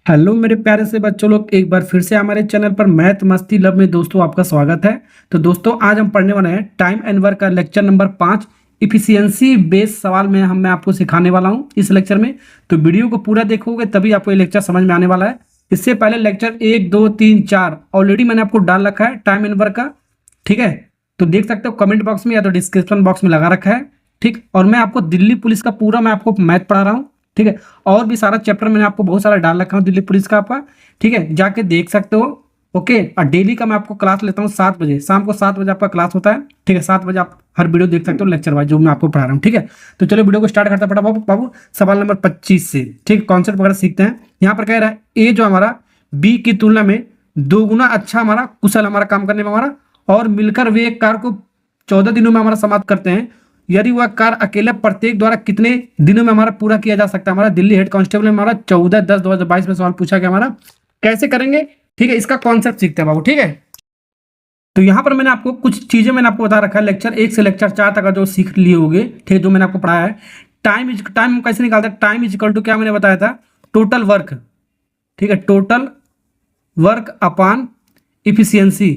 Hello मेरे प्यारे से बच्चों लोग, एक बार फिर से हमारे चैनल पर मैथ मस्ती लब में दोस्तों आपका स्वागत है। तो दोस्तों आज हम पढ़ने वाले हैं टाइम एंड वर्क का लेक्चर नंबर 5 इफिशियंसी बेस्ड सवाल में मैं आपको सिखाने वाला हूं इस लेक्चर में। तो वीडियो को पूरा देखोगे तभी आपको ये लेक्चर समझ में आने वाला है। इससे पहले लेक्चर 1 2 3 4 ऑलरेडी मैंने आपको डाल रखा है टाइम एंड वर्क का, ठीक है। तो देख सकते हो कमेंट बॉक्स में या तो डिस्क्रिप्शन बॉक्स में लगा रखा है, ठीक। और मैं आपको दिल्ली पुलिस का पूरा मैं आपको मैथ पढ़ा रहा हूँ, ठीक है। और भी सारा चैप्टर मैंने आपको बहुत सारा डाल रखा हूँ दिल्ली पुलिस का आपका, ठीक है, जाके देख सकते हो। ओके, और डेली का मैं आपको क्लास लेता हूँ 7 बजे, शाम को 7 बजे आपका क्लास होता है, ठीक है। 7 बजे आप हर वीडियो देख सकते हो लेक्चर वाइज जो मैं आपको पढ़ा रहा हूँ, ठीक है। तो चलो वीडियो को स्टार्ट करते हैं बाबू बाबू सवाल नंबर 25 से, ठीक। कॉन्सेप्ट वगैरह सीखते हैं। यहाँ पर कह रहा है ए जो हमारा बी की तुलना में 2 गुना अच्छा हमारा कुशल हमारा काम करने में हमारा, और मिलकर वे एक कार को 14 दिनों में हमारा समाप्त करते हैं। यदि वह कार्य अकेले प्रत्येक द्वारा कितने दिनों में हमारा पूरा किया जा सकता है। हमारा दिल्ली हेड कांस्टेबल में हमारा 14/10/2022 में सवाल पूछा गया हमारा, कैसे करेंगे, ठीक है। इसका कॉन्सेप्ट सीखते हैं बाबू, ठीक है। तो यहाँ पर मैंने आपको कुछ चीजें मैंने आपको बता रखा है लेक्चर 1 से लेक्चर 4 तक का जो सीख लिए होंगे, ठीक है, जो मैंने आपको पढ़ाया है। टाइम कैसे निकालता है, टाइम इज इक्वल टू क्या मैंने बताया था, टोटल वर्क, ठीक है, टोटल वर्क अपॉन इफिशियंसी,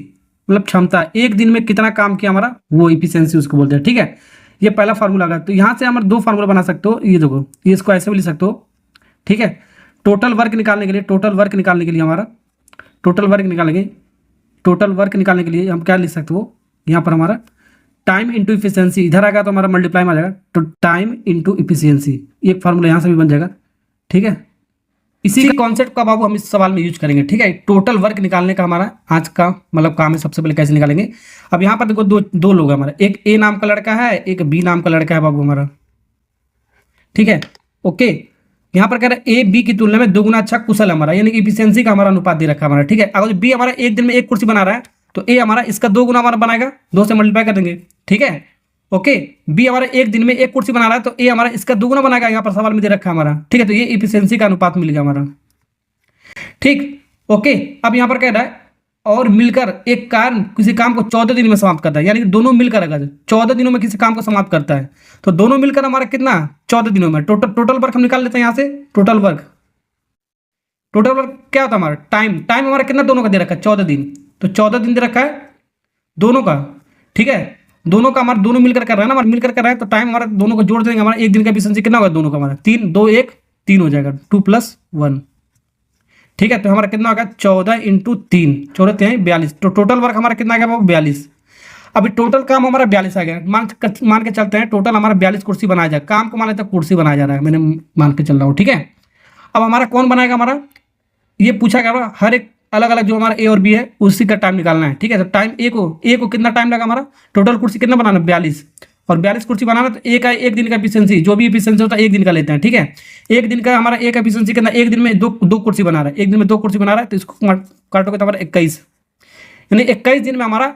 मतलब क्षमता, एक दिन में कितना काम किया हमारा वो इफिशियंसी उसको बोलते हैं, ठीक है। ये पहला फार्मूला का। तो यहाँ से हम 2 फार्मूला बना सकते हो, ये देखो, ये इसको ऐसे भी लिख सकते हो, ठीक है। टोटल वर्क निकालने के लिए, टोटल वर्क निकालने के लिए हमारा टोटल वर्क निकालेंगे, टोटल वर्क निकालने के लिए हम क्या लिख सकते हो, यहाँ पर हमारा टाइम इंटू इफिशियंसी, इधर आएगा तो हमारा मल्टीप्लाई में आ जाएगा, तो टाइम इंटू इफिशियंसी, एक फार्मूला यहाँ से भी बन जाएगा, ठीक है। इसी का कॉन्सेप्ट का बाबू हम इस सवाल में यूज करेंगे, ठीक है। टोटल वर्क निकालने का हमारा आज का मतलब काम है। सबसे पहले कैसे निकालेंगे, अब यहाँ पर देखो दो लोग हैं हमारे, एक ए नाम का लड़का है, एक बी नाम का लड़का है बाबू हमारा, ठीक है। ओके, यहाँ पर कह रहा है ए बी की तुलना में 2 गुना अच्छा कुशल हमारा, यानी कि इफिशियंसी का हमारा अनुपात दे रखा है हमारा, ठीक है। अगर बी हमारा एक दिन में एक कुर्सी बना रहा है तो ए हमारा इसका 2 गुना हमारा बनाएगा, 2 से मल्टीप्लाई कर देंगे, ठीक है। ओके, बी हमारा एक दिन में एक कुर्सी बना रहा है तो ए हमारा इसका 2 गुना बनाएगा, यहाँ पर सवाल में दे रखा है हमारा, ठीक है। तो ये इफिशियंसी का अनुपात मिल गया हमारा, ठीक। ओके, अब यहां पर कह रहा है और मिलकर एक कार्य किसी काम को 14 दिन में समाप्त करता है, यानी कि दोनों मिलकर अगर 14 दिनों में किसी काम को समाप्त करता है तो दोनों मिलकर हमारा कितना 14 दिनों में टोटल वर्क हम निकाल लेते हैं यहाँ से। टोटल वर्क क्या होता है हमारा, टाइम हमारा कितना दोनों का दे रखा है 14 दिन, तो 14 दिन दे रखा है दोनों का, ठीक है। दोनों का हमारा दोनों मिलकर कर रहा है ना, हमारा मिलकर कर रहा है तो टाइम हमारा दोनों को जोड़ देंगे, हमारा एक दिन का एफिशिएंसी कितना होगा दोनों का हमारा 3 2 1 3 हो जाएगा, 2 + 1, ठीक है। तो हमारा कितना होगा 14 × 3 14 3 42, तो टोटल वर्क हमारा कितना आ गया 42। अभी टोटल काम हमारा 42 आ गया, मान के चलते हैं टोटल हमारा 42 कुर्सी बनाया जाए, काम को मान लेते हैं कुर्सी बनाया जा रहा है, मैंने मान के चल रहा हूँ, ठीक है। अब हमारा कौन बनाएगा, हमारा ये पूछा गया हर एक अलग अलग जो हमारा ए और बी है उसी का टाइम निकालना है, ठीक है। तो टाइम ए को कितना टाइम लगा, हमारा टोटल कुर्सी कितना बनाना 42, और 42 कुर्सी बनाना तो एक दिन का एफिशिएंसी जो भी एफिशिएंसी होता है एक दिन का लेते हैं, ठीक है। एक दिन का हमारा एक एफिशिएंसी कितना, एक दिन में दो कुर्सी बना रहा है, एक दिन में 2 कुर्सी बना रहा है तो इसको काटोगे तो हमारा 21, यानी 21 दिन में हमारा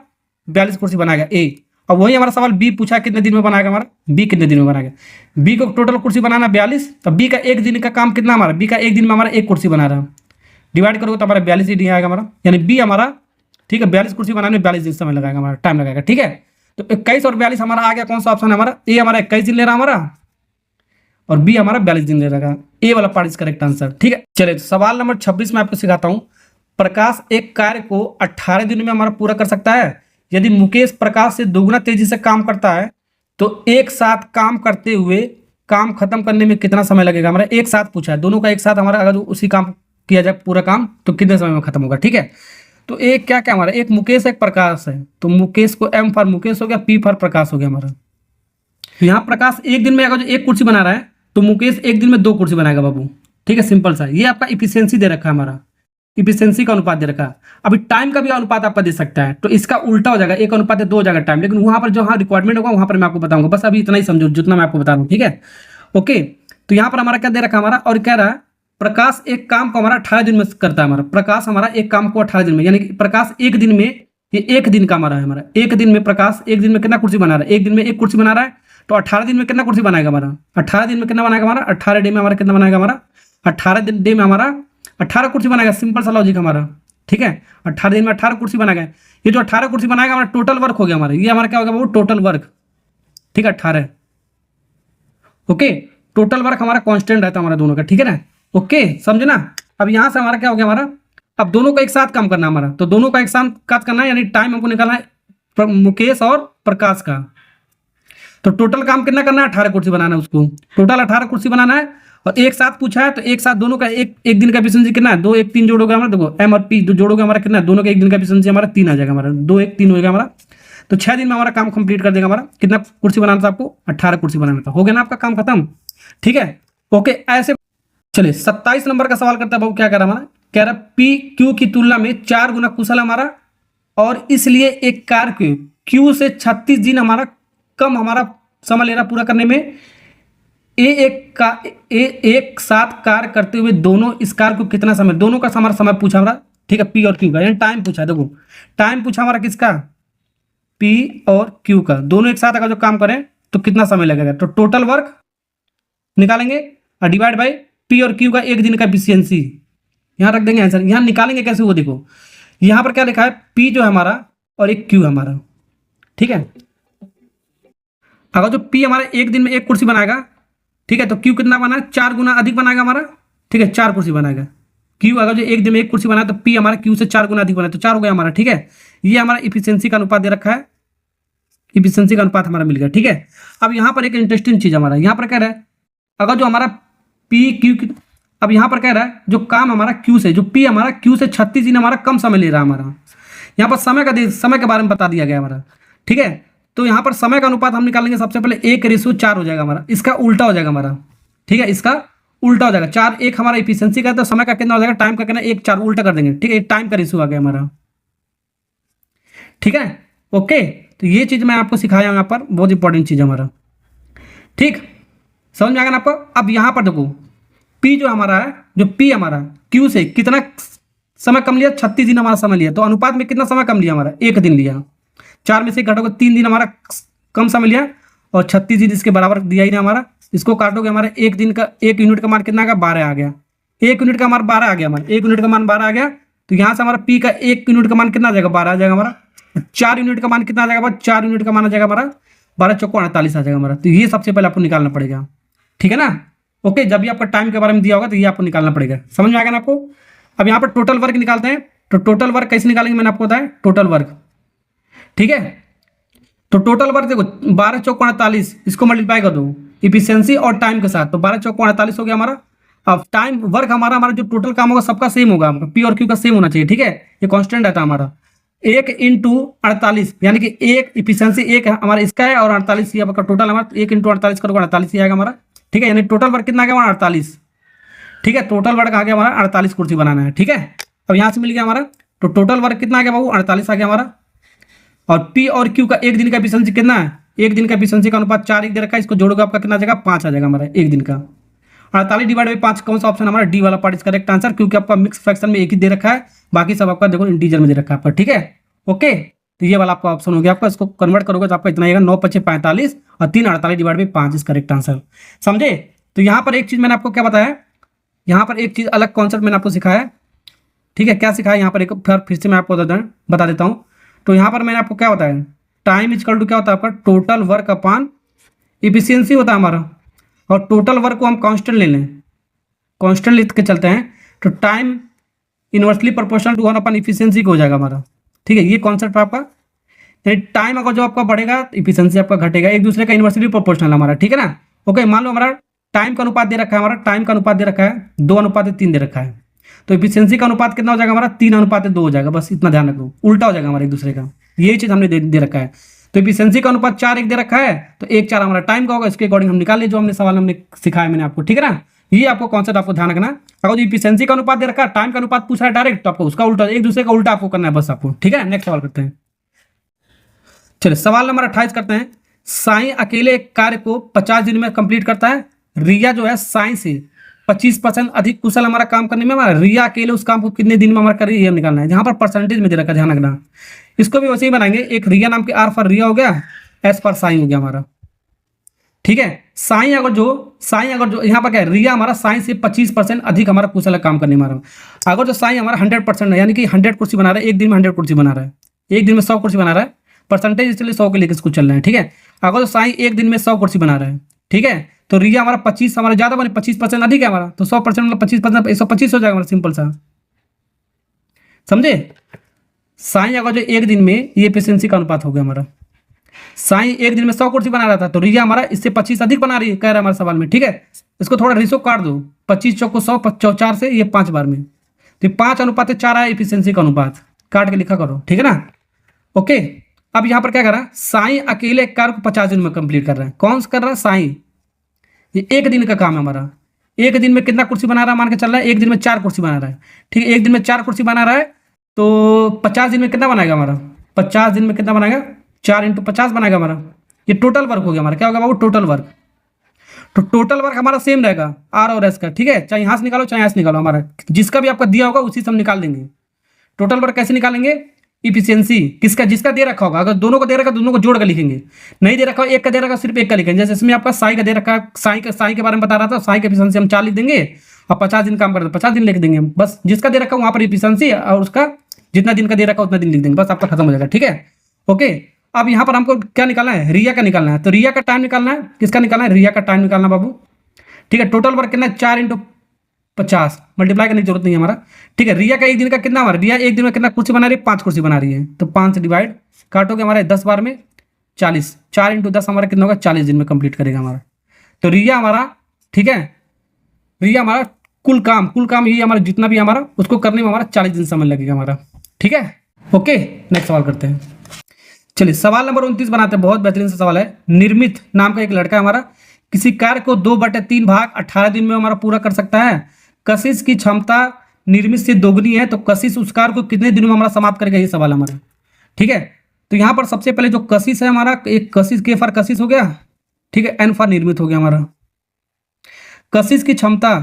42 कुर्सी बनाएगा ए। अब वही हमारा सवाल बी पूछा कितने दिन में बनाएगा, हमारा बी कितने दिन में बनाएगा। बी को टोटल कुर्सी बनाना 42, तो बी का एक दिन का काम कितना हमारा, बी का एक दिन में हमारा एक कुर्सी बना रहा है, डिवाइड करोगे तो हमारा 42 ही दिन आएगा हमारा, यानी बी हमारा, ठीक है, 42 कुर्सी बनाने में 42 दिन समय लगाएगा हमारा, टाइम लगाएगा, ठीक है। तो 21 और 42 हमारा आ गया, कौन सा ऑप्शन है हमारा, ए हमारा 21 दिन ले रहा हमारा और बी हमारा 42 दिन ले रहा, ए वाला पार्ट इज करेक्ट आंसर, ठीक है। चलिए तो सवाल नंबर 26 में आपको सिखाता हूं। प्रकाश एक कार्य को 18 दिन में हमारा पूरा कर सकता है। यदि मुकेश प्रकाश से 2 गुना तेजी से काम करता है तो एक साथ काम करते हुए काम खत्म करने में कितना समय लगेगा। हमारा एक साथ पूछा है, दोनों का एक साथ हमारा अगर उसी काम किया जाए पूरा काम तो कितने समय में खत्म होगा, ठीक है। तो एक क्या क्या हमारा, एक मुकेश एक प्रकाश है, तो मुकेश को एम फॉर मुकेश हो गया, पी फॉर प्रकाश हो गया हमारा। तो यहाँ प्रकाश एक दिन में अगर एक कुर्सी बना रहा है तो मुकेश एक दिन में 2 कुर्सी बनाएगा बाबू, ठीक है, सिंपल सा। ये आपका इफिशियंसी दे रखा है हमारा, इफिशियंसी का अनुपात दे रखा है। अभी टाइम का भी अनुपात आपका दे सकता है, तो इसका उल्टा हो जाएगा, 1:2 हो जाएगा टाइम, लेकिन वहां पर जो हाँ रिक्वायरमेंट होगा वहां पर मैं आपको बताऊंगा, बस अभी इतना ही समझो जितना मैं आपको बता रहा हूँ, ठीक है। ओके, तो यहाँ पर हमारा क्या दे रखा है हमारा, और कह रहा है प्रकाश एक काम को हमारा 18 दिन में करता है। हमारा प्रकाश हमारा एक काम को 18 दिन में, यानी कि प्रकाश एक दिन में, ये एक दिन का हमारा है, हमारा एक दिन में प्रकाश एक दिन में कितना कुर्सी बना रहा है, एक दिन में एक कुर्सी बना रहा है, तो 18 दिन में कितना कुर्सी बनाएगा हमारा, 18 दिन में कितना बनाएगा हमारा, 18 डे में हमारा कितना बनाएगा हमारा, 18 डे में हमारा 18 कुर्सी बनाएगा, सिंपल सा लॉजिक हमारा, ठीक है। 18 दिन में 18 कुर्सी बनाएगा, ये जो 18 कुर्सी बनाएगा हमारा टोटल वर्क हो गया हमारा, ये हमारा क्या होगा वो टोटल वर्क, ठीक है, 18। ओके, टोटल वर्क हमारा कांस्टेंट रहता है हमारा दोनों का, ठीक है ना। ओके, समझे ना। अब यहाँ से हमारा क्या हो गया, हमारा अब दोनों का एक साथ काम करना है हमारा, तो दोनों का एक साथ करना है, यानी टाइम हमको निकालना है मुकेश और प्रकाश का। तो टोटल काम कितना करना है, 18 कुर्सी बनाना है उसको, टोटल 18 कुर्सी बनाना है। और एक साथ पूछा है तो एक साथ दोनों का एक दिन का एफिशिएंसी कितना है, 2 1 3 जोड़ोगे हमारा, देखो एम और पी जोड़ोगे हमारा कितना है, दोनों का एक दिन का एफिशिएंसी हमारा 3 आ जाएगा, हमारा 2 1 3 होगा हमारा। तो 6 दिन में हमारा काम कंप्लीट कर देगा हमारा। कितना कुर्सी बनाना था आपको, 18 कुर्सी बनाना था, हो गया ना आपका काम खत्म। ठीक है, ओके। ऐसे चलिए 27 नंबर का सवाल करता है बाबू, क्या कह रहा है हमारा, कह रहा पी क्यू की तुलना में 4 गुना कुशल हमारा, और इसलिए एक कार्य क्यू से 36 दिन हमारा कम हमारा समय ले रहा पूरा करने में। एक साथ कार्य करते हुए दोनों इस कार्य को कितना समय, दोनों का हमारा समय पूछा हमारा। ठीक है, पी और क्यू का, यानी टाइम पूछा है। देखो टाइम पूछा हमारा किसका, पी और क्यू का, दोनों एक साथ अगर जो काम करें तो कितना समय लगेगा। तो टोटल वर्क निकालेंगे और डिवाइड बाय पी और क्यू का एक दिन का एफिशिएंसी, यहां रख देंगे आंसर। यहां निकालेंगे कैसे, वो देखो यहां पर क्या लिखा है, पी जो है हमारा और एक क्यू है हमारा। ठीक है, अगर जो पी हमारा एक दिन में एक कुर्सी बनाएगा, ठीक है, तो क्यू कितना बना, 4 गुना अधिक बनाएगा हमारा। ठीक है, 4 कुर्सी बनाएगा। क्यू अगर जो एक दिन में एक कुर्सी बनाए तो पी हमारा क्यू से 4 गुना अधिक बनाए, तो 4 हो गया हमारा। ठीक है, ये हमारा इफिशिएंसी का अनुपात दे रखा है, इफिशिएंसी का अनुपात हमारा मिल गया। ठीक है, अब यहाँ पर एक इंटरेस्टिंग चीज हमारा यहाँ पर कह रहा है, अगर जो हमारा पी क्यू, अब यहाँ पर कह रहा है जो काम हमारा क्यू से, जो पी हमारा क्यू से 36 दिन हमारा कम समय ले रहा है हमारा। यहाँ पर समय के बारे में बता दिया गया हमारा। ठीक है, तो यहाँ पर समय का अनुपात हम निकालेंगे सबसे पहले 1:4 हो जाएगा हमारा, इसका उल्टा हो जाएगा हमारा। ठीक है, इसका उल्टा हो जाएगा, 4 1 हमारा इफिशिएंसी का, तो समय का कितना हो जाएगा, टाइम का कितना 1 4 उल्टा कर देंगे। ठीक है, टाइम का रेशियो आ गया हमारा। ठीक है, ओके। तो ये चीज मैं आपको सिखाया यहाँ पर, बहुत इंपॉर्टेंट चीज है हमारा। ठीक, समझ में आ गया ना आपको। अब यहाँ पर देखो पी जो हमारा है, जो पी हमारा क्यू से कितना समय कम लिया, 36 दिन हमारा समय लिया, तो अनुपात में कितना समय कम लिया हमारा, 1 दिन लिया। 4 में से घटोगे 3 दिन हमारा कम समय लिया, और 36 दिन इसके बराबर दिया ही ना हमारा। इसको काटोगे हमारा 1 दिन का 1 यूनिट का मान कितना आ गया, 12 आ गया। 1 यूनिट का मान 12 आ गया हमारा, 1 यूनिट का मान 12 आ गया। तो यहाँ से हमारा पी का 1 यूनिट का मान कितना आ जाएगा, 12 आ जाएगा हमारा। 4 यूनिट का मान कितना आ जाएगा, 4 यूनिट का मान आ जाएगा हमारा 12 चौको 48 आ जाएगा हमारा। तो ये सबसे पहले आपको निकालना पड़ेगा। ठीक है ना, ओके। जब भी आपका टाइम के बारे में दिया होगा तो ये आपको निकालना पड़ेगा, समझ में आ गया ना आपको। अब यहाँ पर टोटल वर्क निकालते हैं, तो टोटल वर्क कैसे निकालेंगे मैंने आपको बताया, टोटल वर्क। ठीक है, तो टोटल वर्क देखो 12 चौको 48, इसको मल्टीप्लाई कर दो इफिशिएंसी और टाइम के साथ, तो 12 चौको 48 हो गया हमारा। अब टाइम वर्क हमारा जो टोटल काम होगा सबका सेम होगा, पी और क्यू का सेम होना चाहिए। ठीक है, ये कांस्टेंट रहता है हमारा। 1 × 48, यानी कि 1 इफिशिएंसी 1 हमारा इसका है, और 48 ये आपका टोटल हमारा 1 × 48 करोगे 48 ही आएगा हमारा। ठीक है, यानी टोटल वर्क कितना आ गया हमारा, 48। ठीक है, टोटल वर्क आ गया हमारा 48 कुर्सी बनाना है। ठीक है, अब यहाँ से मिल गया हमारा, तो टोटल वर्क कितना आ गया बाबू, 48 आ गया हमारा। और पी और क्यू का एक दिन का एफिशिएंसी कितना है, एक दिन का एफिशिएंसी का अनुपात 4 1 दे रखा है, इसको जोड़ोगे आपका कितना आ जाएगा, 5 आ जाएगा हमारा एक दिन का। 48 डिवाइड बाई 5, कौन सा ऑप्शन हमारा, डी वाला पार्ट इज करेक्ट आंसर, क्योंकि आपका मिक्स फ्रैक्शन में एक ही दे रखा है, बाकी सब आपका देखो इंटीजर में दे रखा है आपका। ठीक है, ओके। तो ये वाला आपका ऑप्शन हो गया आपका, इसको कन्वर्ट करोगे तो आपका इतना आएगा 9 5 45 और 3 48 divide by 5 is correct answer, समझे। तो यहाँ पर एक चीज मैंने आपको क्या बताया, यहाँ पर एक चीज अलग कॉन्सेप्ट मैंने आपको सिखाया। ठीक है, क्या सिखाया यहाँ पर, एक फिर से मैं आपको बता देता हूँ। तो यहाँ पर मैंने आपको क्या बताया, टाइम इजकल टू क्या होता है आपका, टोटल वर्क अपान इफिशिएंसी होता है हमारा, और टोटल वर्क को हम कांस्टेंट ले लें, कांस्टेंट लिख के चलते हैं, तो time inversely proportional to 1 upon efficiency को हो जाएगा हमारा। ठीक है, ये कॉन्सेप्ट आपका, यानी टाइम अगर जो आपका बढ़ेगा इफिशिएंसी आपका घटेगा, एक दूसरे का इनवर्सली प्रोपोर्शनल हमारा। ठीक है ना, ओके। मान लो हमारा टाइम का अनुपात दे रखा है, हमारा टाइम का अनुपात दे रखा है 2:3 दे रखा है, तो इफिशिएंसी का अनुपात कितना हो जाएगा हमारा, 3:2 हो जाएगा। बस इतना ध्यान रखो, उल्टा हो जाएगा हमारा एक दूसरे का, यही चीज हमने दे रखा है। तो इफिशिएंसी का अनुपात 4 1 दे रखा है, तो 1 4 हमारा टाइम का होगा, इसके अकॉर्डिंग हम निकाल ले, जो हमने सवाल हमने सिखाया मैंने आपको। ठीक है ना, ये आपको कॉन्सेप्ट आपको ध्यान रखना। अगर जो इफिशिएंसी का अनुपात दे रखा है, टाइम का अनुपात पूछ रहा है डायरेक्ट, तो आपको उसका उल्टा, एक दूसरे का उल्टा आपको करना है बस आपको। ठीक है, नेक्स्ट सवाल करते हैं। चलिए सवाल नंबर 28 करते हैं। साई अकेले एक कार्य को 50 दिन में कंप्लीट करता है, रिया जो है साई से 25% अधिक कुशल हमारा काम करने में, हमारा रिया अकेले उस काम को कितने दिन में हमारा कर रही है निकालना है। जहां पर परसेंटेज में दे रखा है, ध्यान रखना। इसको भी वैसे ही बनाएंगे, एक रिया नाम की, आर फॉर रिया हो गया, एस फॉर साई हो गया हमारा। ठीक है, साई अगर जो यहाँ पर क्या है, रिया हमारा साई से 25% अधिक हमारा कुशल काम करने में। अगर जो साई हमारा 100% है, यानी कि 100 कुर्सी बना रहा है, एक दिन में 100 कुर्सी बना रहा है, एक दिन में 100 कुर्सी बना रहा है, परसेंटेज इसलिए 100 के लेकर इसको चल रहा है। ठीक है, अगर जो साई एक दिन में 100 कुर्सी बना रहा है, ठीक है, तो रिया हमारा 25 हमारा ज़्यादा बने, 25% अधिक है हमारा, तो 100% मतलब 25%, 125 हो जाएगा हमारा, सिंपल सा, समझे। साईं अगर जो एक दिन में, ये एफिशिएंसी का अनुपात हो गया हमारा। साईं एक दिन में 100 कुर्सी बना रहा था, तो रिया हमारा इससे 25 अधिक बना रही है, कह रहा है हमारे सवाल में, ठीक है। इसको थोड़ा रेशो काट दो, 25 चौको 100, 4 से ये 5 बार में, तो 5:4 है एफिशिएंसी का अनुपात, काट के लिखा करो, ठीक है ना। ओके, अब यहाँ पर क्या कर रहा है, साईं अकेले एक कार्य को 50 दिन में कंप्लीट कर रहा है। कौन सा कर रहा है, साईं। ये एक दिन का काम है हमारा। एक दिन में कितना कुर्सी बना रहा है, मान के चल रहा है एक दिन में 4 कुर्सी बना रहा है, ठीक है। एक दिन में 4 कुर्सी बना रहा है, तो 50 दिन में कितना बनाएगा हमारा, 50 दिन में कितना बनाएगा, 4 × 50 बनाएगा हमारा। ये टोटल वर्क हो गया हमारा, क्या होगा बाबू, टोटल वर्क। तो टोटल वर्क हमारा सेम रहेगा आर और एस का, ठीक है। चाहे यहाँ से निकालो चाहे यहाँ से निकालो, हमारा जिसका भी आपका दिया होगा उसी से हम निकाल देंगे। टोटल वर्क कैसे निकालेंगे, इफिशियंसी किसका, जिसका दे रखा होगा, अगर दोनों को दे रखा दोनों को जोड़ कर लिखेंगे, नहीं दे रखा एक का दे रखा सिर्फ एक का लिखेंगे। जैसे इसमें आपका साई का दे रखा, साई के बारे में बता रहा था, साई की एफिशिएंसी हम 4 लिख देंगे, और 50 दिन काम करते 50 दिन लिख देंगे हम, बस जिसका दे रखा वहाँ पर एफिशिएंसी, और उसका जितना दिन का दे रखा उतना दिन लिख देंगे, बस आपका खत्म हो जाएगा, ठीक है। ओके, अब यहाँ पर हमको क्या निकालना है, रिया का निकालना है। तो रिया का टाइम निकालना है, किसका निकालना है, रिया का टाइम निकालना बाबू, ठीक है। टोटल वर्क कितना है, 4 × 50, मल्टीप्लाई करने की जरूरत नहीं है हमारा, ठीक है। रिया का एक दिन का कितना, हमारा रिया एक दिन में कितना कुर्सी बना रही है, 5 कुर्सी बना रही है, तो 5 से डिवाइड काटोगे हमारे 10 बार में 40, 4 × 10 हमारा कितना होगा, 40 दिन में कंप्लीट करेगा हमारा। तो रिया हमारा, ठीक है, रिया हमारा कुल काम ये हमारा जितना भी हमारा उसको करने में हमारा 40 दिन समय लगेगा हमारा, ठीक है। ओके, नेक्स्ट सवाल करते हैं। चलिए सवाल नंबर 29 बनाते हैं, बहुत बेहतरीन सा सवाल है। निर्मित नाम का एक लड़का है हमारा, किसी कार्य को 2/3 भाग 18 दिन में हमारा पूरा कर सकता है। कशिश की क्षमता निर्मित से दोगुनी है, तो कशिश उस कार्य को कितने दिनों में हमारा समाप्त करेगा, ये सवाल हमारा, ठीक है। तो यहाँ पर सबसे पहले जो कशिश है हमारा, एक कशिश के फॉर कशिश हो गया, ठीक है, एन फॉर निर्मित हो गया हमारा। कशिश की क्षमता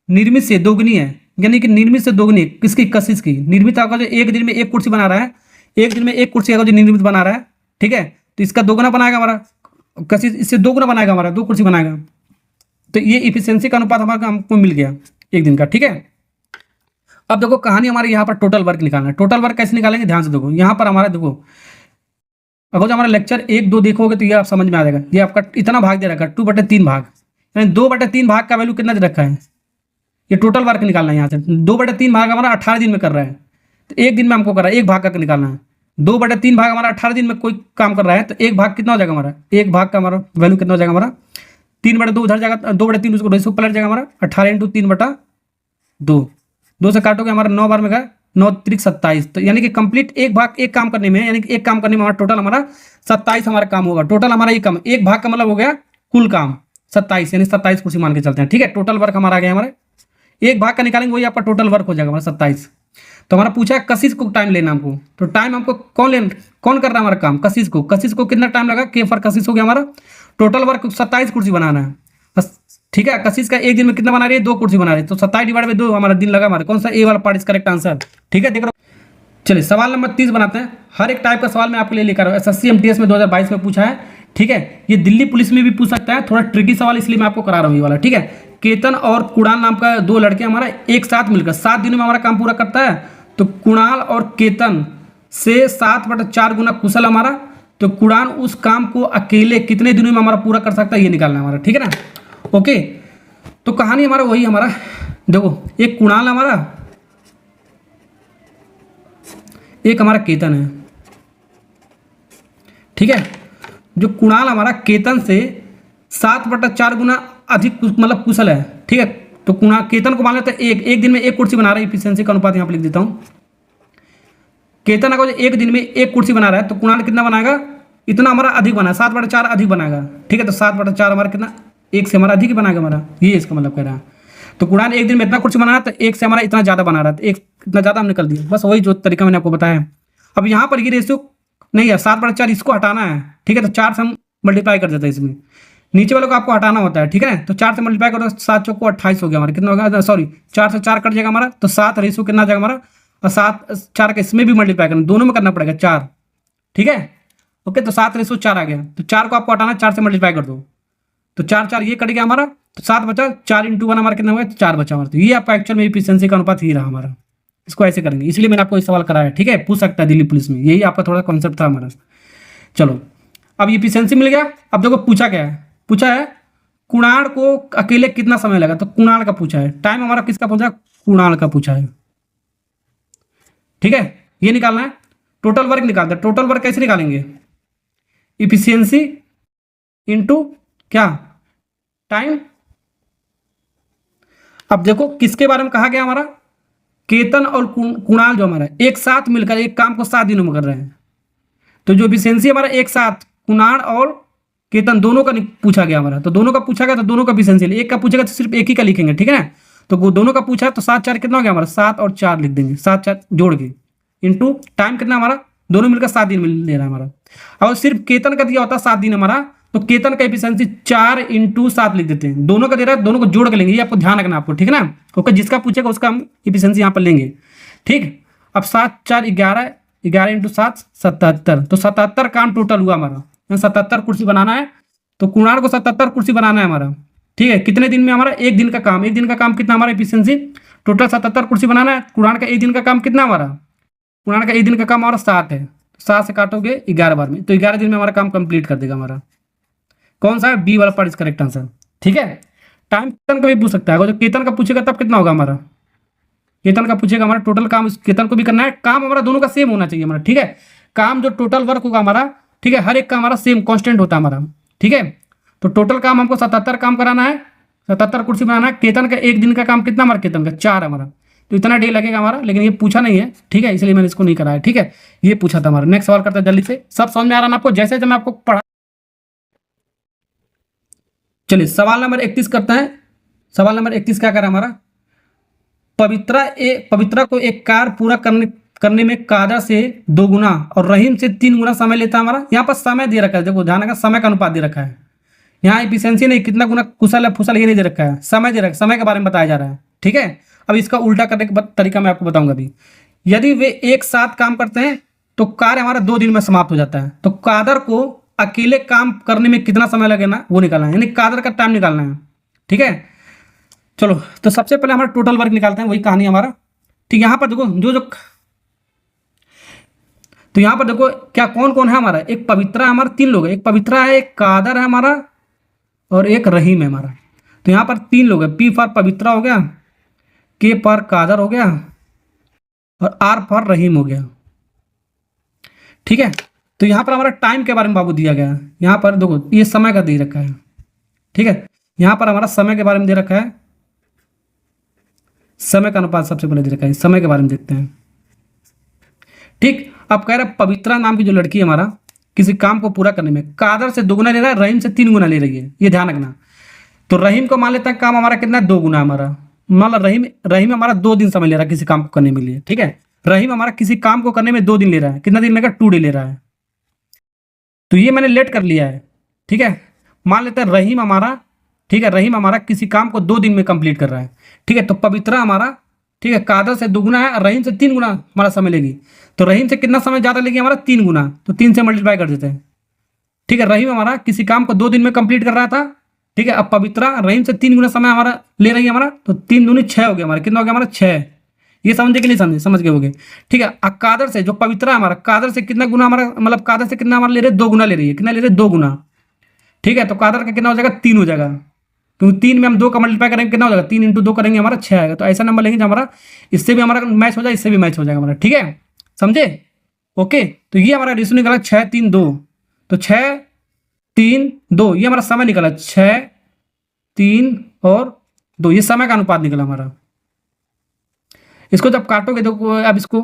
निर्मित से दोगुनी है, यानी कि निर्मित से दोगुनी किसकी, कशिश की। निर्मित अगर जो एक दिन में एक कुर्सी बना रहा है, एक दिन में एक कुर्सी अगर जो निर्मित बना रहा है, ठीक है, तो इसका दोगुना बनाएगा हमारा, कशिश इससे दोगुना बनाएगा हमारा, 2 कुर्सी बनाएगा। तो ये इफिशियंसी का अनुपात हमारा हमको मिल गया एक दिन का, ठीक है। अब देखो कहानी हमारे यहाँ पर टोटल वर्क निकालना है। टोटल वर्क कैसे निकालेंगे, ध्यान से देखो। यहाँ पर हमारा देखो, अगर जो हमारा लेक्चर 1-2 देखोगे तो ये आप समझ में आ जाएगा। ये आपका इतना भाग दे रखा है, 2/3 भाग, यानी 2/3 भाग का वैल्यू कितना दे रखा है, ये टोटल वर्क निकालना है। यहाँ से 2/3 भाग हमारा 18 दिन में कर रहा है, तो एक दिन में हमको कर रहा है, एक भाग का निकालना है। 2/3 भाग हमारा 18 दिन में कोई काम कर रहा है, तो एक भाग कितना हो जाएगा हमारा, एक भाग का हमारा वैल्यू कितना हो जाएगा हमारा, 3/2 उधर जाएगा, 2/3 उसको रेशो पलट जाएगा हमारा, 18 × 3/2, 2 से काटोगे हमारा 9 बार में गया, 9 × 3 = 27। तो यानी कि कंप्लीट एक भाग एक काम करने में, यानी कि एक काम करने में हमारा टोटल हमारा 27 हमारा काम होगा। टोटल हमारा ये काम, एक भाग का मतलब हो गया कुल काम 27, यानी 27 कुर्सी मान के चलते हैं, ठीक है। टोटल वर्क हमारा आ गया हमारे, एक भाग का निकालेंगे वही आपका टोटल वर्क हो जाएगा हमारा 27। तो हमारा पूछा है कशिश को टाइम लेना हमको, तो टाइम हमको कौन कर रहा है हमारा काम, कशिश को। कशिश को कितना टाइम लगा, के फॉर कशिश हो गया हमारा। टोटल वर्क 27 कुर्सी बनाना है बस, ठीक है। कशिश का एक दिन में कितना बना रही है, 2 कुर्सी बना रही है, तो 27/2 हमारा दिन लगा हमारा। कौन सा, ए वाला पार्ट इज करेक्ट आंसर, ठीक है। देख रहे हो, चलिए सवाल नंबर 30 बनाते हैं। हर एक टाइप का सवाल मैं आपके लिए लेकर आया हूं, SSC MTS में 2022 में पूछा है, ठीक है। ये दिल्ली पुलिस में भी पूछ सकता है, थोड़ा ट्रिकी सवाल इसलिए मैं आपको करा रहा हूँ ये वाला, ठीक है। केतन और कुणाल नाम का 2 लड़के हमारा एक साथ मिलकर 7 दिनों में हमारा काम पूरा करता है। तो कुणाल और केतन से 7/4 गुना कुशल हमारा, तो कुणाल उस काम को अकेले कितने दिनों में हमारा पूरा कर सकता है, ये निकालना है हमारा, ठीक है ना। ओके, तो कहानी हमारा वही हमारा, देखो एक कुणाल हमारा, एक हमारा केतन है, ठीक है। जो कुणाल हमारा केतन से 7/4 गुना अधिक मतलब कुशल है, ठीक है। तो केतन को मान लेते हैं एक दिन में एक कुर्सी बना रहा है, इफिशिएंसी का अनुपात यहाँ पर लिख देता हूँ। केतन अगर एक दिन में एक कुर्सी बना रहा है, तो कुणाल कितना बनाएगा, इतना हमारा अधिक बना, 7/4 अधिक बनाएगा, ठीक है। तो 7/4 हमारा कितना, एक से हमारा अधिक ही बनाएगा हमारा, ये इसका मतलब कह रहा है। तो कुणाल एक दिन में इतना कुर्सी बना रहा है, तो एक से हमारा इतना ज़्यादा बना रहा है, तो एक इतना ज़्यादा हम निकल दिया, बस वही जो तरीका मैंने आपको बताया। अब यहाँ पर ये रेशियो नहीं है, 7/4 इसको हटाना है, ठीक है। तो 4 से हम मल्टीप्लाई कर देते हैं, इसमें नीचे वाले को आपको हटाना होता है, ठीक है। तो 4 से मल्टीप्लाई करो, 7 चौको 28 हो गया हमारा, कितना होगा, सॉरी 4 से 4 कट जाएगा हमारा, तो 7 रेशियो कितना जाएगा हमारा, और 7/4 का इसमें भी मल्टीप्लाई करना, दोनों में करना पड़ेगा 4, ठीक है। ओके, तो 7/4 आ गया, तो 4 को आपको हटाना, 4 से मल्टीप्लाई कर दो, तो 4 ये कट गया हमारा, तो 7 बचा, 4 × 1 हमारा कितना हुआ, 4 बचा हमारा। तो ये आपका एक्चुअल में एफिशिएंसी का अनुपात ही रहा हमारा, इसको ऐसे करेंगे, इसलिए मैंने आपको ये सवाल कराया, ठीक है। पूछ सकता है दिल्ली पुलिस में, यही आपका थोड़ा कॉन्सेप्ट था हमारा। चलो अब एफिशिएंसी मिल गया। अब देखो पूछा क्या है, पूछा है कुणाल को अकेले कितना समय लगा, तो कुणाल का पूछा है। टाइम हमारा किसका पूछा है, कुणाल का पूछा है। ठीक है, ये निकालना है। टोटल वर्क निकालते हैं। टोटल वर्क कैसे निकालेंगे, इफिशियंसी इनटू क्या, टाइम। अब देखो किसके बारे में कहा गया, हमारा केतन और कुणाल जो हमारा एक साथ मिलकर एक काम को 7 दिनों में कर रहे हैं। तो जो इफिशियंसी हमारा एक साथ कुणाल और केतन दोनों का पूछा गया हमारा, तो दोनों का पूछा गया तो दोनों का इफिशियंसी, एक का पूछेगा तो सिर्फ एक ही का लिखेंगे। ठीक है ना, तो वो दोनों का पूछा तो 7 4 कितना हो गया हमारा, 7 और 4 लिख देंगे, 7 4 जोड़ के इंटू टाइम कितना हमारा, दोनों मिलकर 7 दिन ले रहा है हमारा। और सिर्फ केतन का दिया होता 7 दिन हमारा, तो केतन का एफिशिएंसी 4 × 7 लिख देते हैं। दोनों का दे रहा है, दोनों को जोड़ के लेंगे, ये आपको ध्यान रखना आपको। ठीक है ना, ओके, जिसका पूछेगा उसका हम एफिशिएंसी यहाँ पर लेंगे। ठीक, अब 7 4 11, 11 × 7 77, तो 77 काम टोटल हुआ हमारा। 77 कुर्सी बनाना है, तो कुणाल को 77 कुर्सी बनाना है हमारा। ठीक है, कितने दिन में हमारा, एक दिन का काम। एक दिन का काम कितना हमारा एफिशिएंसी, टोटल 77 कुर्सी बनाना है। कुणाल का एक दिन का काम कितना हमारा, कुणाल का एक दिन का काम हमारा 7 है, 7 से काटोगे 11 बार में, तो 11 दिन में हमारा काम कंप्लीट कर देगा हमारा। कौन सा है, बी वाला पार्ट इज करेक्ट आंसर। ठीक है, टाइम केतन का भी पूछ सकता है, अगर जो केतन का पूछेगा तब कितना होगा हमारा, केतन का पूछेगा हमारा टोटल काम केतन को भी करना है। काम हमारा दोनों का सेम होना चाहिए हमारा। ठीक है, काम जो टोटल वर्क होगा हमारा, ठीक है, हर एक का हमारा सेम कांस्टेंट होता है हमारा। ठीक है, तो टोटल काम हमको 77 काम कराना है, 77 कुर्सी बनाना है। केतन का एक दिन का काम कितना हमारा, केतन का 4 हमारा, तो इतना डे लगेगा हमारा, लेकिन ये पूछा नहीं है। ठीक है, इसलिए मैंने इसको नहीं कराया। ठीक है, ये पूछा था हमारा। नेक्स्ट सवाल करते हैं जल्दी से, सब समझ में आ रहा है आपको, जैसे जब मैं आपको पढ़ा। चलिए सवाल नंबर 31 करते हैं। सवाल नंबर 31 क्या करा हमारा, पवित्रा को एक कार्य पूरा करने में कादर से 2 गुना और रहीम से 3 गुना समय लेता है हमारा। यहाँ पर समय दे रखा है, देखो ध्यान रखा, समय का अनुपात दे रखा है। यहाँ एफिशिएंसी नहीं, कितना गुना कुशल है फुशल, ये नहीं दे रखा है, समय दे रखा है, समय के बारे में बताया जा रहा है। ठीक है, अब इसका उल्टा करने का तरीका मैं आपको बताऊंगा अभी। यदि वे एक साथ काम करते हैं तो कार्य हमारा 2 दिन में समाप्त हो जाता है। तो कादर को अकेले काम करने में कितना समय लगेगा वो निकालना है, यानी कादर का टाइम निकालना है। ठीक है, चलो तो सबसे पहले हमारा टोटल वर्क निकालते हैं, वही कहानी हमारा। ठीक, यहाँ पर देखो जो तो यहाँ पर देखो क्या कौन कौन है हमारा, एक पवित्रा हमारा, 3 लोग है, एक पवित्रा है, एक कादर है हमारा, और एक रहीम है हमारा। तो यहाँ पर 3 लोग है, पी फॉर पवित्रा हो गया, के फॉर कादर हो गया, और आर फॉर रहीम हो गया। ठीक है, तो यहाँ पर हमारा टाइम के बारे में बाबू दिया गया है। यहाँ पर देखो ये समय का दे रखा है। ठीक है, यहाँ पर हमारा समय के बारे में दे रखा है, समय का अनुपात सबसे पहले दे रखा है, समय के बारे में देखते हैं। ठीक, अब कह रहे हैं पवित्रा नाम की जो लड़की है हमारा, किसी काम को पूरा करने में कादर से 2 गुना ले रहा है, रहीम से 3 गुना ले रही है, ये ध्यान रखना। तो रहीम को मान लेता है काम हमारा कितना, 2 गुना हमारा, मतलब रहीम हमारा 2 दिन समय ले रहा है किसी काम को करने में लिए। ठीक है, रहीम हमारा किसी काम को करने में 2 दिन ले रहा है, कितना दिन लेगा, 2 डे ले रहा है। तो ये मैंने लेट कर लिया है। ठीक है, मान लेते हैं रहीम हमारा, ठीक है, रहीम हमारा किसी काम को 2 दिन में कंप्लीट कर रहा है। ठीक है, तो पवित्रा हमारा, ठीक है, कादर से 2 गुना है, रहीम से 3 गुना हमारा समय लेगी। तो रहीम से कितना समय ज़्यादा लेगी हमारा, 3 गुना, तो 3 से मल्टीप्लाई कर देते हैं। ठीक है, रहीम हमारा किसी काम को 2 दिन में कंप्लीट कर रहा था। ठीक है, अब पवित्रा रहीम से 3 गुना समय हमारा ले रही है हमारा, तो 3 दूनी 6 हो गया हमारा, कितना हो गया हमारा 6। ये समझे कि नहीं समझे, समझ गए होगे। ठीक है, अब कादर से जो पवित्रा हमारा, कादर से कितना गुना हमारा, मतलब कादर से कितना हमारा ले रहे, 2 गुना ले रही है, कितना ले रहे, 2 गुना। ठीक है, तो कादर का कितना हो जाएगा, 3 हो जाएगा, क्योंकि 3 में हम 2 का मल्टीप्लाई करेंगे कितना हो जाएगा, 3 × 2 करेंगे हमारा 6 आएगा। तो ऐसा नंबर लेंगे जो हमारा इससे भी हमारा मैच हो जाए, इससे भी मैच हो जाएगा हमारा। ठीक है, समझे, ओके। तो ये हमारा रेशियो निकला 6 3 2, तो 6 3 2, ये हमारा समय निकला 6 3 और 2, ये समय का अनुपात निकला हमारा। इसको जब काटोगे तो अब इसको,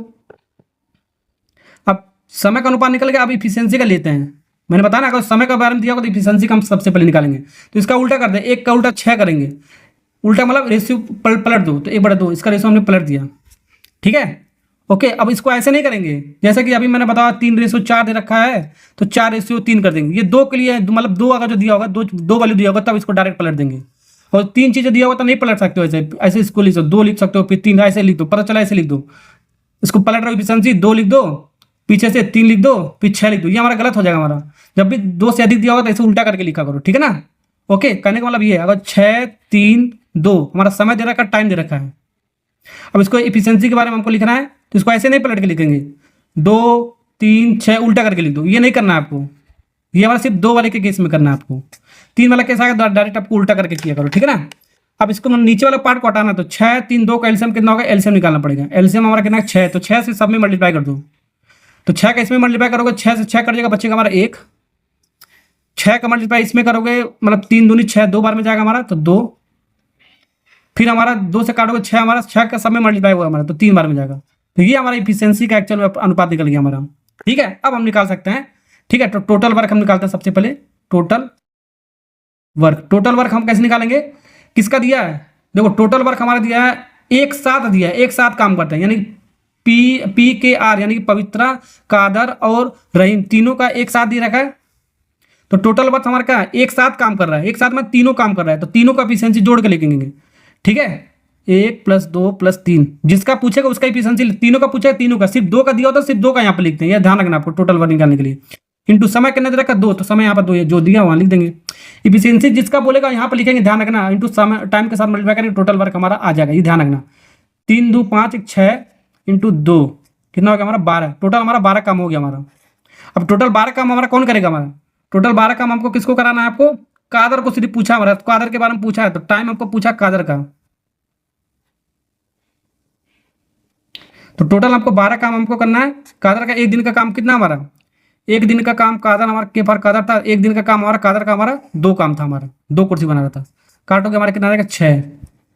अब समय का अनुपात निकल गया, अब इफिशियंसी का लेते हैं। मैंने बताया ना, अगर समय का बारे में दिया होगा तो इफिशियंसी का हम सबसे पहले निकालेंगे। तो इसका उल्टा कर दे, 1 का उल्टा 6 करेंगे, उल्टा मतलब रेशियो पलट दो, तो 1/2 इसका रेशियो हमने पलट दिया। ठीक है, ओके। अब इसको ऐसे नहीं करेंगे, जैसे कि अभी मैंने बताया 3:4 दे रखा है, तो 4:3 कर देंगे। ये 2 के लिए मतलब 2 अगर जो दिया होगा, 2 वैल्यू दिया होगा, तब इसको डायरेक्ट पलट देंगे। और 3 चीज़ें दिया होगा तो नहीं पलट सकते हो, ऐसे ऐसे इसको लिख दो, 2 लिख सकते हो, फिर 3 ऐसे लिख दो, पता चला ऐसे लिख दो। इसको पलट रहा एफिशिएंसी, 2 लिख दो, पीछे से 3 लिख दो, फिर 6 लिख दो, ये हमारा गलत हो जाएगा हमारा। जब भी 2 से अधिक दिया होगा तो ऐसे उल्टा करके लिखा करो, ठीक है ना। ओके, कहने का मतलब ये है, अगर 6 3 2 हमारा समय दे रखा है, टाइम दे रखा है। अब इसको एफिशिएंसी के बारे में हमको लिखना है, तो इसको ऐसे नहीं पलट के लिखेंगे, 2 3 6 उल्टा करके लिख दो, ये नहीं करना है आपको। ये हमारा सिर्फ 2 वाले के केस में करना है आपको। 3 वाला केस आएगा डायरेक्ट आपको उल्टा करके किया करो, ठीक है ना। अब इसको नीचे वाला पार्ट को हटाना, तो 6 3 2 का एलसीएम कितना होगा, एलसीएम निकालना पड़ेगा। एलसीएम हमारा कितना है 6, तो 6 से सब में मल्टीप्लाई कर दो। तो 6 का इसमें मल्टीप्लाई करोगे, 6 से 6 कट जाएगा, बचेगा हमारा 1। 6 का मल्टीप्लाई इसमें करोगे, मतलब 3 दूनी 6, 2 बार में जाएगा हमारा, तो 2। फिर हमारा 2 से काटोगे 6, हमारा 6 का सब में मल्टीप्लाई होगा हमारा, तो 3 बार में जाएगा। तो ये हमारा इफिशियंसी का एक्चुअल अनुपात निकल गया हमारा, ठीक है। अब हम निकाल सकते हैं, ठीक है। तो टोटल वर्क हम निकालते हैं सबसे पहले। टोटल वर्क हम कैसे निकालेंगे, किसका दिया है, देखो टोटल वर्क हमारा दिया है, एक साथ दिया है, एक साथ काम करते हैं, यानी पी के आर यानी कि पवित्रा, कादर और रहीम तीनों का एक साथ दे रखा है। तो टोटल वर्क हमारा क्या है, एक साथ काम कर रहा है, एक साथ में तीनों काम कर रहा है, तो तीनों का एफिशिएंसी जोड़ के लिखेंगे, ठीक है। 1 + 2 + 3, जिसका पूछेगा उसका एफिशिएंसी, तीनों का पूछेगा तीनों का, सिर्फ 2 का दिया होता है सिर्फ 2 का यहाँ पर लिखते हैं, यह ध्यान रखना आपको टोटल वर्क निकालने के लिए। इंटू समय कितना दे रखा 2, तो समय यहाँ पर 2 है, जो दिया वहाँ लिख देंगे। इफिशियंसी जिसका बोलेगा यहाँ पर लिखेंगे, ध्यान रखना। इंटू समय टाइम के साथ मल्टीप्लाई करेंगे, टोटल वर्क हमारा आ जाएगा, ये ध्यान रखना। 3 2 5 6 इंटू 2 कितना हो गया हमारा 12। टोटल हमारा 12 काम हो गया हमारा। अब टोटल 12 काम हमारा कौन करेगा, हमारा टोटल 12 काम हमको किसको कराना है, आपको कादर को सिर्फ पूछा हमारा, कादर के बारे में पूछा है, तो टाइम हमको पूछा कादर का। तो टोटल आपको 12 काम हमको करना है। कादर का एक दिन का काम कितना हमारा, एक दिन का काम कादर हमारा के पर कादर था, एक दिन का काम हमारा कादर का हमारा 2 काम था, हमारा 2 कुर्सी बना रहा था। काटोगे हमारा कितना रहेगा 6।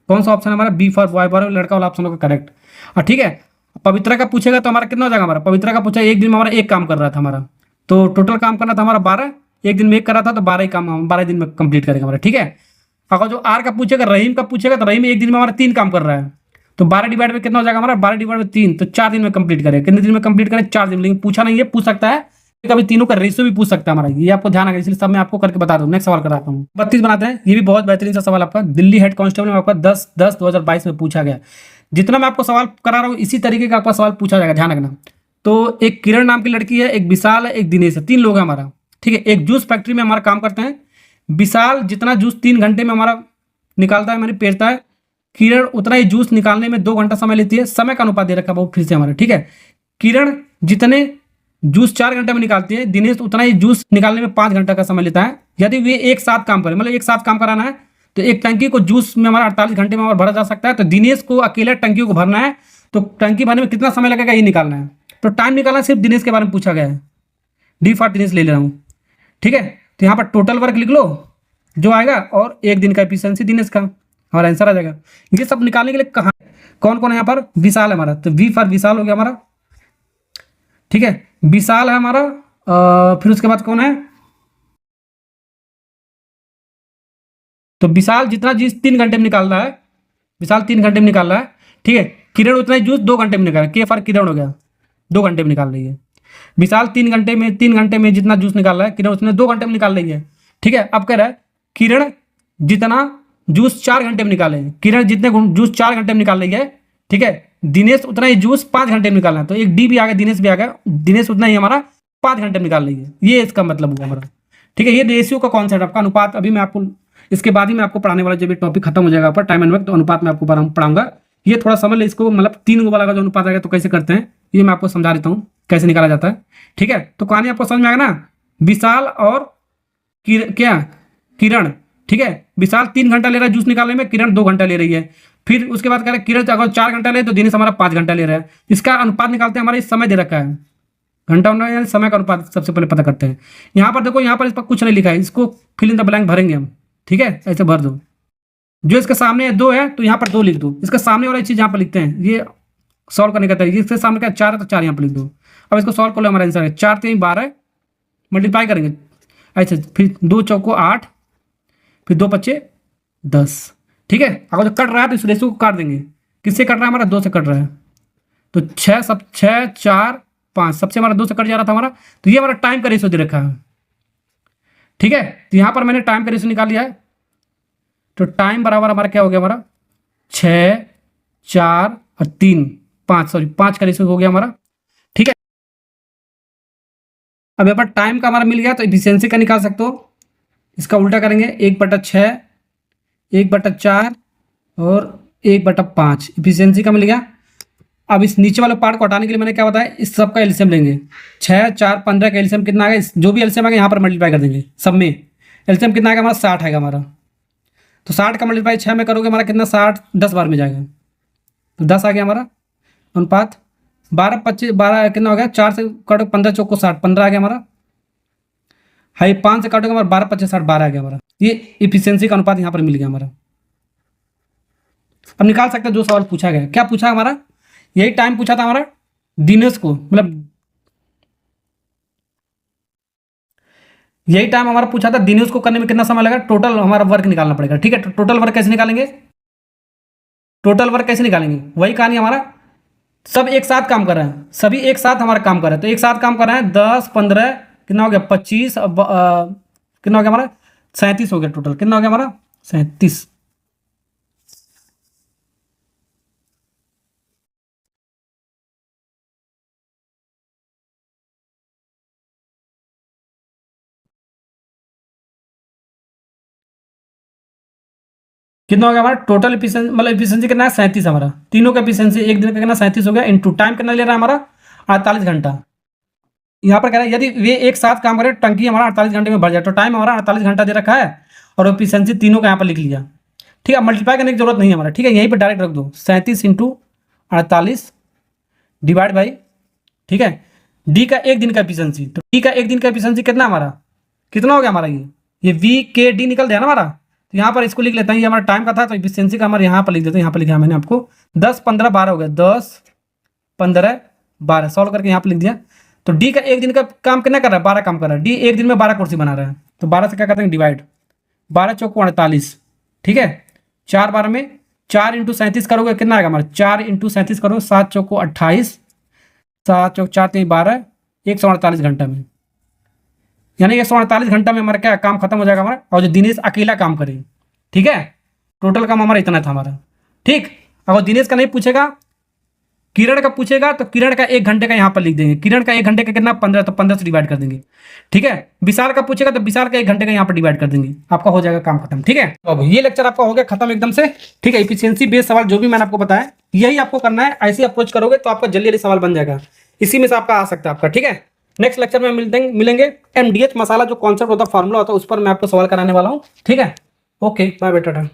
कौन सा ऑप्शन है हमारा, बी फॉर बॉय फॉर लड़का वाला ऑप्शन होगा करेक्ट, और ठीक है। पवित्रा का पूछेगा तो हमारा कितना हो जाएगा, हमारा पवित्रा का पूछा एक दिन में हमारा 1 काम कर रहा था हमारा, तो टोटल काम करना था हमारा 12, एक दिन में 1 कर रहा था, तो 12 ही काम हम 12 दिन में कंप्लीट करेंगे हमारा, ठीक है। अगर जो आर का पूछेगा, रहीम का पूछेगा, तो रहीम एक दिन में हमारा 3 काम कर रहा है, तो 12 डिवाइड में कितना हो जाएगा हमारा, 12 डिवाइड में 3, तो 4 दिन में कंप्लीट करें। कितने दिन में कंप्लीट करें, 4 दिन। लेकिन पूछा नहीं है, पूछ सकता है कभी तीनों का रेशियो भी पूछ सकता है हमारा, ये आपको ध्यान रखना, इसलिए सब मैं आपको करके बता दूं। नेक्स्ट सवाल कराता हूँ, 32 बनाते हैं। ये भी बहुत बेहतरीन सा सवाल आपका, दिल्ली हेड कांस्टेबल में आपका 10/10/2022 में पूछा गया। जितना मैं आपको सवाल करा रहा हूँ इसी तरीके का आपका सवाल पूछा जाएगा, ध्यान रखना। तो एक किरण नाम की लड़की है, एक विशाल है, एक दिनेश है, 3 लोग हैं हमारा, ठीक है। एक जूस फैक्ट्री में हमारा काम करते हैं। विशाल जितना जूस 3 घंटे में हमारा निकालता है, मैंने पेरता है, किरण उतना ही जूस निकालने में 2 घंटा समय लेती है। समय का अनुपात दे रखा है बहुत फिर से हमारा, ठीक है। किरण जितने जूस 4 घंटे में निकालती है, दिनेश उतना ही जूस निकालने में 5 घंटा का समय लेता है। यदि वे एक साथ काम करें, मतलब एक साथ काम कराना है, तो एक टंकी को जूस में हमारा 48 घंटे में भरा जा सकता है। तो दिनेश को अकेला टंकी को भरना है, तो टंकी भरने में कितना समय लगेगा ये निकालना है। तो टाइम निकालना सिर्फ दिनेश के बारे में पूछा गया है, डी फॉर दिनेश ले रहा हूँ, ठीक है। तो यहाँ पर टोटल वर्क लिख लो जो आएगा, और एक दिन का एफिशिएंसी दिनेश का, हमारा आंसर आ जाएगा। ये सब निकालने के लिए कहाँ कौन कौन है यहाँ पर, विशाल है हमारा, तो वी फॉर विशाल हो गया हमारा, ठीक है। विशाल है हमारा, फिर उसके बाद कौन है, तो विशाल जितना जूस 3 घंटे में निकाल रहा है, विशाल 3 घंटे में निकाल रहा है, ठीक है। किरण उतना ही जूस 2 घंटे में निकाल, के फॉर किरण हो गया, 2 घंटे में निकाल रही है। विशाल 3 घंटे में जितना जूस निकाल रहा है, किरण उसने 2 घंटे में निकाल रही है, ठीक है। अब कह रहा है किरण जितना जूस 4 घंटे में निकाले, किरण जितने जूस 4 घंटे में निकाल रही है, ठीक है। दिनेश उतना ही जूस 5 घंटे में निकालना है, तो एक डी भी आ गया, दिनेश भी आ गया, दिनेश उतना ही हमारा 5 घंटे में निकाल रही है, ये इसका मतलब हुआ हमारा, ठीक है। ये रेशियो का कॉन्सेप्ट आपका, अनुपात अभी मैं आपको इसके बाद ही मैं आपको पढ़ाने वाला, जब ये टॉपिक खत्म हो जाएगा पर टाइम एंड वर्क, तो अनुपात में आपको पढ़ाऊंगा। ये थोड़ा समझ ले इसको, मतलब 3 वाला का जो अनुपात आएगा तो कैसे करते हैं, ये मैं आपको समझा देता हूँ कैसे निकाला जाता है, ठीक है। तो कहानी आपको समझ में आएगा ना, विशाल और किरण, ठीक है। विशाल 3 घंटा ले रहा है जूस निकालने में, किरण 2 घंटा ले रही है। फिर उसके बाद कह रहा है किरण अगर 4 घंटा ले तो दिनेश हमारा 5 घंटा ले रहा है। इसका अनुपात निकालते हैं, हमारा इस समय दे रखा है, घंटा यानी समय का अनुपात सबसे पहले पता करते हैं। यहाँ पर देखो, यहाँ पर इस पर कुछ नहीं लिखा है, इसको फिल इन द ब्लैंक भरेंगे हम, ठीक है। ऐसे भर दो, जो इसके सामने 2 है तो यहाँ पर 2 लिख दो, इसके सामने वाली चीज़ यहाँ पर लिखते हैं, ये सॉल्व करने का तरीका। इसके सामने क्या 4 है तो 4 यहाँ पर लिख दो। अब इसको सॉल्व कर लो, हमारा आंसर है 4 3 12, मल्टीप्लाई करेंगे ऐसे, फिर 2 चौको 8, फिर 2 पच्चे 10, ठीक है। अगर जो कट रहा है तो इस रेशियो को काट देंगे, किससे कट रहा है हमारा, 2 से कट रहा है, तो 6 4 5 सबसे हमारा 2 से कट जा रहा था हमारा, तो ये हमारा टाइम का रेशियो दे रखा है, ठीक है। तो यहाँ पर मैंने टाइम का रेशियो निकाल लिया है, तो टाइम बराबर हमारा क्या हो गया, हमारा 6 4 और 3 5, सॉरी 5 का रेशियो हो गया हमारा, ठीक है। अब यहाँ पर टाइम का हमारा मिल गया, तो एफिशिएंसी का निकाल सकते हो। इसका उल्टा करेंगे, 1/6 1/4 और 1/5, एफिशिएंसी का मिल गया। अब इस नीचे वाले पार्ट को हटाने के लिए मैंने क्या बताया, इस सब का एलसीएम लेंगे। 6, 4, 15 का एलसीएम कितना आएगा, जो भी एलसीएम आएगा यहाँ पर मल्टीप्लाई कर देंगे सब में। एलसीएम कितना आएगा हमारा, 60 आएगा हमारा। तो 60 का मल्टीप्लाई 6 में करोगे हमारा कितना, 60 10 बार में जाएगा, तो 10 आ गया हमारा। अनुपात 12, 25, 12 कितना हो गया, 4 से काटो 15 चौक को 60, 15 आ गया हमारा। हाई 5 से काटोगे हमारा 12, 25, 60, 12 आ गया हमारा। ये इफिशियंसी का अनुपात यहाँ पर मिल गया हमारा। अब निकाल सकते हैं जो सवाल पूछा गया, क्या पूछा हमारा, यही टाइम पूछा था हमारा दिनेश को, मतलब यही टाइम हमारा पूछा था दिनेश को करने में कितना समय लगा, टोटल हमारा वर्क निकालना पड़ेगा। ठीक है, तो टोटल वर्क कैसे निकालेंगे, टोटल वर्क कैसे निकालेंगे, वही कहानी हमारा, सब एक साथ काम कर रहे हैं, सभी एक साथ हमारा काम कर रहे हैं, तो एक साथ काम कर रहे हैं 10, 15 कितना हो गया, 25 कितना हो गया हमारा, 37 हो गया टोटल, कितना हो गया हमारा 37। कितना हो गया हमारा टोटल एफिशिएंसी, मतलब एफिशिएंसी कितना है 37 हमारा, तीनों का एफिशिएंसी एक दिन का कितना 37 हो गया, इनटू टाइम कितना ले रहा है हमारा 48 घंटा। यहाँ पर कह रहा है यदि वे एक साथ काम करें टंकी हमारा 48 घंटे में भर जाए, तो टाइम हमारा 48 घंटा दे रखा है और एफिशिएंसी तीनों का यहाँ पर लिख लिया। ठीक है, मल्टीप्लाई करने की जरूरत नहीं है हमारा, ठीक है, यहीं पर डायरेक्ट रख दो 37 इंटू 48 डिवाइड बाई, ठीक है, डी का एक दिन का एफिशिएंसी, तो डी का एक दिन का एफिशिएंसी कितना हमारा, कितना हो गया हमारा, ये वी के डी निकल गया ना हमारा, तो यहाँ पर इसको लिख लेते हैं, ये हमारा टाइम का था तो एफिशिएंसी का हमारे यहाँ पर लिख देते हैं, यहाँ पर लिखा मैंने आपको 10, 15, 12 हो गया, 10, 15, 12 सॉल्व करके यहाँ पर लिख दिया। तो डी का एक दिन का काम कितना कर रहा है, 12 काम कर रहा है, डी एक दिन में 12 कुर्सी बना रहा है, तो 12 से क्या करते हैं डिवाइड, 12 चौक 48, ठीक है, 4 12 में 4 इंटू 37 करोगे कितना आएगा हमारा, 4 इंटू 37 करोगे 7 चौक को 28, 7 चौक 4 3 12, 148 घंटा में, यानी 148 घंटा में हमारा क्या काम खत्म हो जाएगा हमारा, और जो दिनेश अकेला काम करे, ठीक है, टोटल काम हमारा इतना था हमारा। ठीक, अगर दिनेश का नहीं पूछेगा, किरण का पूछेगा, तो किरण का 1 घंटे का यहाँ पर लिख देंगे, किरण का 1 घंटे का कितना 15, तो 15 से डिवाइड कर देंगे। ठीक है, विशाल का पूछेगा तो विशाल का 1 घंटे का यहाँ पर डिवाइड कर देंगे, आपका हो जाएगा काम खत्म। ठीक है, तो अब ये लेक्चर आपका हो गया खत्म एकदम से। ठीक है, एफिशिएंसी बेस्ड सवाल जो भी मैंने आपको बताया यही आपको करना है, ऐसे अप्रोच करोगे तो आपका जल्दी जल्दी सवाल बन जाएगा, इसी में से आपका आ सकता है आपका। ठीक है, नेक्स्ट लेक्चर में मिलेंगे एमडीएच मसाला जो कॉन्सेप्ट होता है, फॉर्मूला होता है, उस पर मैं आपको सवाल कराने वाला हूँ। ठीक है, ओके बाय बेटा।